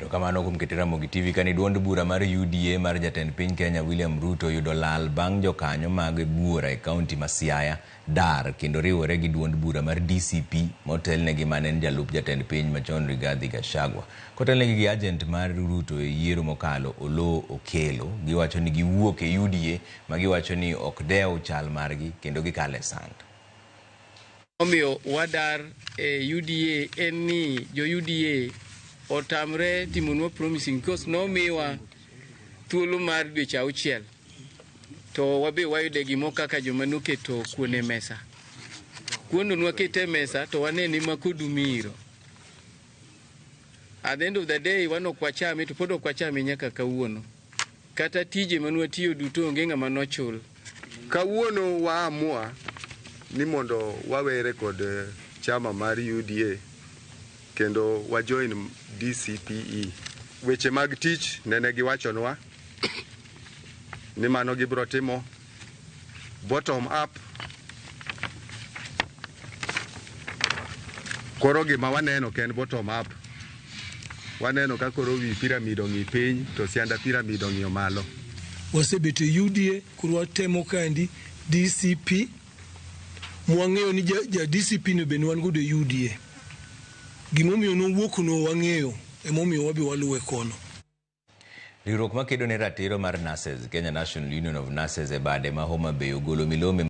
Kamano kuom keto Ramogi TV kani duond bura mar UDA mar jatend piny Kenya William Ruto yudo lal bang' jokanyo mag bura e kaunti ma Siaya dar kendo riwore gi duond bura mar DCP motelnegi manen jalup jatend piny machon Rigathi Gachagua. Kotelnegi gi agent mar Ruto e yiero mokalo Olo Okelo, giwacho ni giwuok e UDA ma giwacho ni ok dew chal margi kendo gikale sand. Omiyo wadar UDA eni jo UDA otamre timonwa promising course no miwa thuolo mar dweche 6 to wabe wayude gimo kaka joma noketo kuone mesa. Kuono nwakete mesa to waneni makodumiro. At the end of the day wano kwachame to podo kwachame nyaka kawuono. Kata tije manwatiyo duto onge ng'ama nochul. Kawuono waamua ni mondo wawere kod chama mar UDA kendo wajoin DCPE. Weche mag tich nene giwachonwa ni mano gibro timo bottom up. Koro gima waneno ken bottom up. Waneno ka koro wi piramid ong'i piny to sianda piramid ong'iyo malo. Wasebete UDA kurwa temo kandi DCP mwang'eyo ni ja DCP no ben wan godo UDA. Gimomiyo no wuok no wang'eyo emomiyo wabi waluwe kono. Riwruok makedo ne ratiro mar nurses, Kenya National Union of Nurses e bade ma Homa Bay ogolo milome